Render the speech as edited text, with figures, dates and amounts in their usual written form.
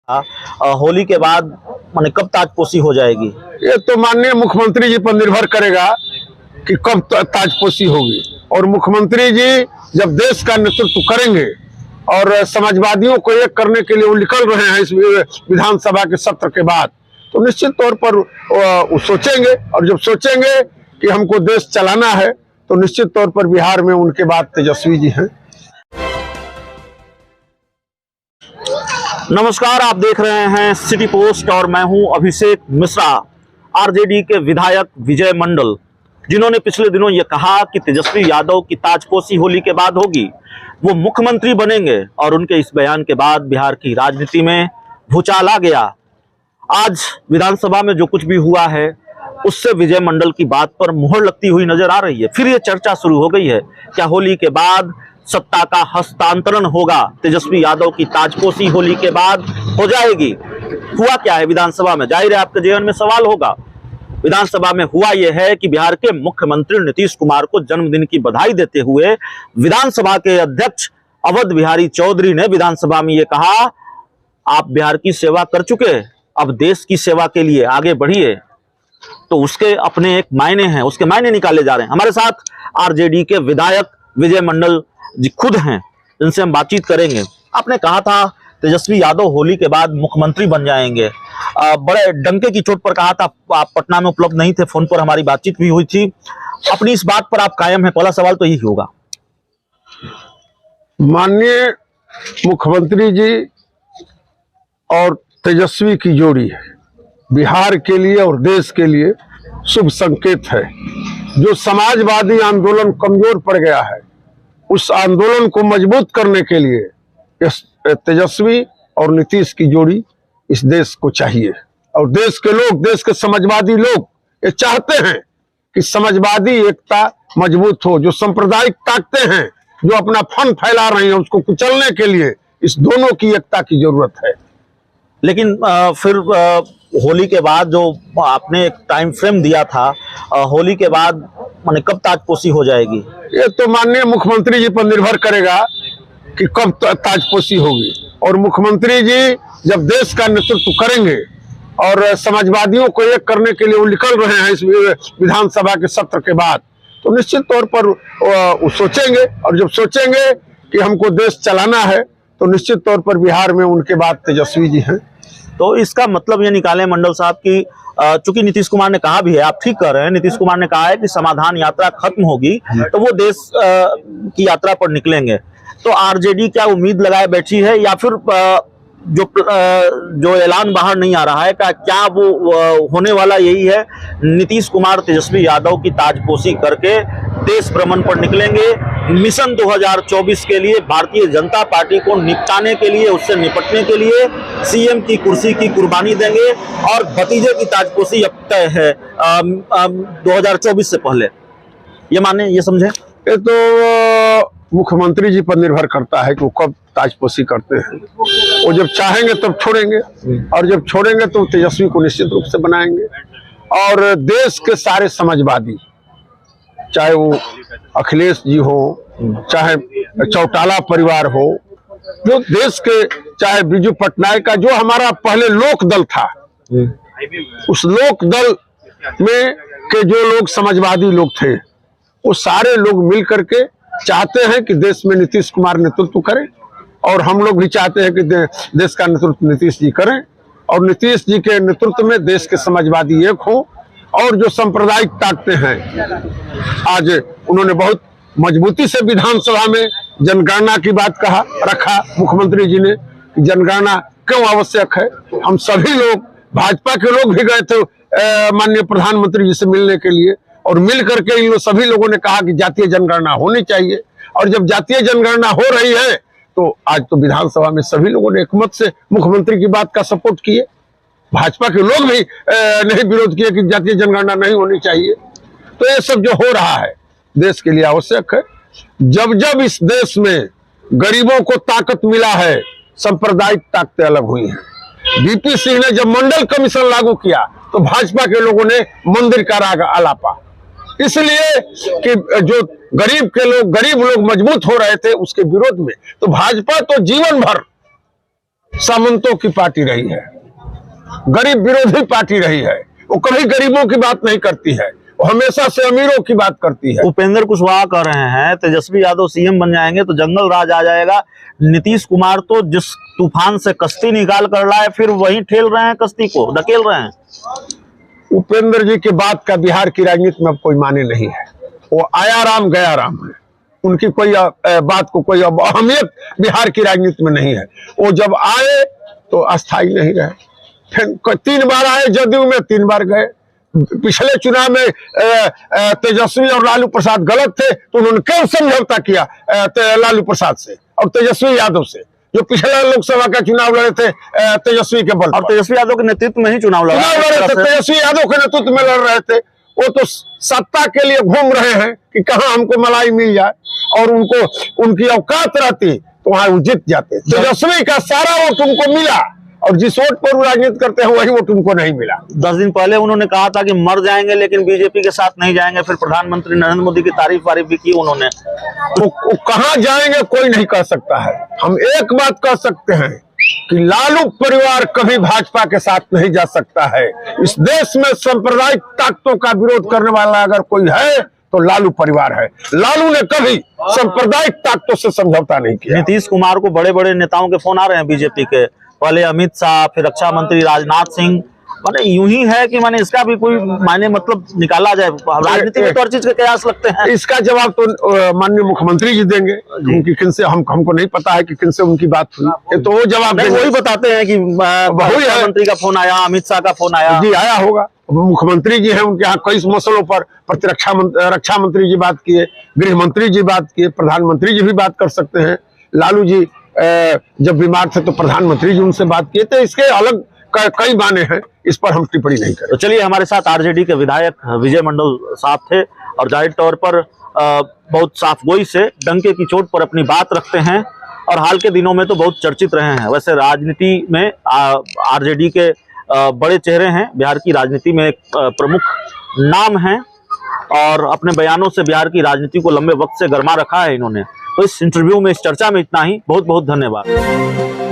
होली के बाद माने कब ताजपोशी हो जाएगी? ये तो माननीय मुख्यमंत्री जी पर निर्भर करेगा कि कब ताजपोशी होगी। और मुख्यमंत्री जी जब देश का नेतृत्व करेंगे और समाजवादियों को एक करने के लिए वो निकल रहे हैं इस विधानसभा के सत्र के बाद, तो निश्चित तौर पर वो सोचेंगे। और जब सोचेंगे कि हमको देश चलाना है तो निश्चित तौर पर बिहार में उनके बाद तेजस्वी जी हैं। नमस्कार, आप देख रहे हैं सिटी पोस्ट और मैं हूं अभिषेक मिश्रा। आरजेडी के विधायक विजय मंडल, जिन्होंने पिछले दिनों ये कहा कि तेजस्वी यादव की ताजपोशी होली के बाद होगी, वो मुख्यमंत्री बनेंगे, और उनके इस बयान के बाद बिहार की राजनीति में भूचाल आ गया। आज विधानसभा में जो कुछ भी हुआ है उससे विजय मंडल की बात पर मुहर लगती हुई नजर आ रही है। फिर ये चर्चा शुरू हो गई है, क्या होली के बाद सत्ता का हस्तांतरण होगा? तेजस्वी यादव की ताजपोशी होली के बाद हो जाएगी। हुआ क्या है विधानसभा में? जाहिर है आपके जीवन में सवाल होगा। विधानसभा में हुआ यह है कि बिहार के मुख्यमंत्री नीतीश कुमार को जन्मदिन की बधाई देते हुए विधानसभा के अध्यक्ष अवध बिहारी चौधरी ने विधानसभा में यह कहा, आप बिहार की सेवा कर चुके, अब देश की सेवा के लिए आगे बढ़िए। तो उसके अपने एक मायने हैं, उसके मायने निकाले जा रहे हैं। हमारे साथ आरजेडी के विधायक विजय मंडल जी खुद हैं, जिनसे हम बातचीत करेंगे। आपने कहा था तेजस्वी यादव होली के बाद मुख्यमंत्री बन जाएंगे, बड़े डंके की चोट पर कहा था। आप पटना में उपलब्ध नहीं थे, फोन पर हमारी बातचीत भी हुई थी। अपनी इस बात पर आप कायम हैं? पहला सवाल तो यही होगा। माननीय मुख्यमंत्री जी और तेजस्वी की जोड़ी है बिहार के लिए और देश के लिए शुभ संकेत है। जो समाजवादी आंदोलन कमजोर पड़ गया है, उस आंदोलन को मजबूत करने के लिए तेजस्वी और नीतीश की जोड़ी इस देश को चाहिए। और देश के लोग, देश के समाजवादी लोग ये चाहते हैं कि समाजवादी एकता मजबूत हो। जो सांप्रदायिक ताकतें हैं जो अपना फन फैला रही हैं, उसको कुचलने के लिए इस दोनों की एकता की जरूरत है। लेकिन फिर होली के बाद जो आपने एक टाइम फ्रेम दिया था, होली के बाद माने कब ताजपोशी हो जाएगी? ये तो माननीय मुख्यमंत्री जी पर निर्भर करेगा कि कब ताजपोशी होगी। और मुख्यमंत्री जी जब देश का नेतृत्व करेंगे और समाजवादियों को एक करने के लिए वो निकल रहे हैं इस विधानसभा के सत्र के बाद, तो निश्चित तौर पर वो सोचेंगे। और जब सोचेंगे कि हमको देश चलाना है तो निश्चित तौर पर बिहार में उनके बाद तेजस्वी जी हैं। तो इसका मतलब ये निकाले मंडल साहब की, चूंकि नीतीश कुमार ने कहा भी है, आप ठीक कर रहे हैं, नीतीश कुमार ने कहा है कि समाधान यात्रा खत्म होगी तो वो देश की यात्रा पर निकलेंगे। तो आरजेडी क्या उम्मीद लगाए बैठी है, या फिर जो ऐलान बाहर नहीं आ रहा है, क्या वो होने वाला यही है, नीतीश कुमार तेजस्वी यादव की ताजपोशी करके देश भ्रमण पर निकलेंगे, मिशन 2024 के लिए, भारतीय जनता पार्टी को निपटाने के लिए, उससे निपटने के लिए सीएम की कुर्सी की कुर्बानी देंगे, और भतीजे की ताजपोशी अब तय है 2024 से पहले? ये माने, ये समझे? ये तो मुख्यमंत्री जी पर निर्भर करता है कि वो कब ताजपोशी करते हैं। वो जब चाहेंगे तब छोड़ेंगे, और जब छोड़ेंगे तो तेजस्वी को निश्चित रूप से बनाएंगे। और देश के सारे समाजवादी, चाहे वो अखिलेश जी हो, चाहे चौटाला परिवार हो, जो देश के, चाहे बीजू पटनायक का जो हमारा पहले लोक दल था, उस लोक दल में के जो लोग समाजवादी लोग थे, वो सारे लोग मिल करके चाहते हैं कि देश में नीतीश कुमार नेतृत्व करें। और हम लोग भी चाहते हैं कि देश का नेतृत्व नीतीश जी करें, और नीतीश जी के नेतृत्व में देश के समाजवादी एक हो। और जो सांप्रदायिक ताकतें हैं, आज उन्होंने बहुत मजबूती से विधानसभा में जनगणना की बात रखा मुख्यमंत्री जी ने कि जनगणना क्यों आवश्यक है। हम सभी लोग, भाजपा के लोग भी गए थे माननीय प्रधानमंत्री जी से मिलने के लिए, और मिल करके इन सभी लोगों ने कहा कि जातीय जनगणना होनी चाहिए। और जब जातीय जनगणना हो रही है तो आज तो विधानसभा में सभी लोगों ने एकमत से मुख्यमंत्री की बात का सपोर्ट किए। भाजपा के लोग भी नहीं विरोध किए कि जातीय जनगणना नहीं होनी चाहिए। तो ये सब जो हो रहा है देश के लिए आवश्यक है। जब जब इस देश में गरीबों को ताकत मिला है, सांप्रदायिक ताकतें अलग हुई हैं। बीपी सिंह ने जब मंडल कमीशन लागू किया तो भाजपा के लोगों ने मंदिर का राग आलापा, इसलिए कि जो गरीब लोग मजबूत हो रहे थे उसके विरोध में। तो भाजपा तो जीवन भर सामंतों की पार्टी रही है, गरीब विरोधी पार्टी रही है। वो कभी गरीबों की बात नहीं करती है, वो हमेशा से अमीरों की बात करती है। उपेंद्र कुशवाहा कह रहे हैं तेजस्वी यादव सीएम बन जाएंगे तो जंगल राज आ जाएगा। नीतीश कुमार तो जिस तूफान से कश्ती निकाल कर लाए फिर वहीं ठेल रहे हैं, कश्ती को धकेल रहे हैं। उपेंद्र जी की बात का बिहार की राजनीति में अब कोई माने नहीं है। वो आया राम गया राम है, उनकी कोई बात को कोई अब अहमियत बिहार की राजनीति में नहीं है। वो जब आए तो अस्थायी नहीं रहे, फिर 3 बार आए जदयू में, 3 बार गए। पिछले चुनाव में तेजस्वी और लालू प्रसाद गलत थे तो उन्होंने क्यों समझौता किया लालू प्रसाद से और तेजस्वी यादव से, जो पिछले लोकसभा का चुनाव लड़े थे तेजस्वी के बल और तेजस्वी यादव के नेतृत्व में ही चुनाव लड़ रहे थे। तेजस्वी यादव के नेतृत्व में लड़ रहे थे। वो तो सत्ता के लिए घूम रहे हैं कि कहां हमको मलाई मिल जाए, और उनको उनकी औकात रहती तो वहां वो जीत जाते। तेजस्वी का सारा वोट उनको मिला और जिस वोट पर वो राजनीति करते हैं वही वोट उनको नहीं मिला। 10 दिन पहले उन्होंने कहा था कि मर जाएंगे लेकिन बीजेपी के साथ नहीं जाएंगे। फिर प्रधानमंत्री नरेंद्र मोदी की तारीफ वारीफ भी की उन्होंने। वो कहां जाएंगे कोई नहीं कह सकता है। हम एक बात कह सकते हैं कि लालू परिवार कभी भाजपा के साथ नहीं जा सकता है। इस देश में सांप्रदायिक ताकतों का विरोध करने वाला अगर कोई है तो लालू परिवार है। लालू ने कभी सांप्रदायिक ताकतों से समझौता नहीं किया। नीतीश कुमार को बड़े बड़े नेताओं के फोन आ रहे हैं बीजेपी के, पहले अमित शाह, फिर रक्षा मंत्री राजनाथ सिंह। माने यूं ही है कि माने इसका भी कोई मायने मतलब निकाला जाए। राजनीति में तो हर चीज के कयास लगते हैं। इसका जवाब तो माननीय मुख्यमंत्री जी देंगे, उनकी किनसे हमको नहीं पता है कि किनसे उनकी बात हुई, तो वो जवाब देंगे। वही बताते हैं कि रक्षा मंत्री का फोन आया, अमित शाह का फोन आया। जी आया होगा, मुख्यमंत्री जी हैं, उनके यहाँ कई मसलों पर रक्षा मंत्री जी बात किए, गृह मंत्री जी बात किए, प्रधानमंत्री जी भी बात कर सकते हैं। लालू जी जब बीमार थे तो प्रधानमंत्री जी उनसे बात किए, तो इसके अलग कई माने हैं, इस पर हम टिप्पणी नहीं करें। तो चलिए, हमारे साथ आरजेडी के विधायक विजय मंडल साहब थे और जाहिर तौर पर बहुत साफ गोई से डंके की चोट पर अपनी बात रखते हैं और हाल के दिनों में तो बहुत चर्चित रहे हैं। वैसे राजनीति में आरजेडी के बड़े चेहरे हैं, बिहार की राजनीति में एक प्रमुख नाम है और अपने बयानों से बिहार की राजनीति को लंबे वक्त से गर्मा रखा है इन्होंने। तो इस इंटरव्यू में, इस चर्चा में इतना ही। बहुत बहुत धन्यवाद।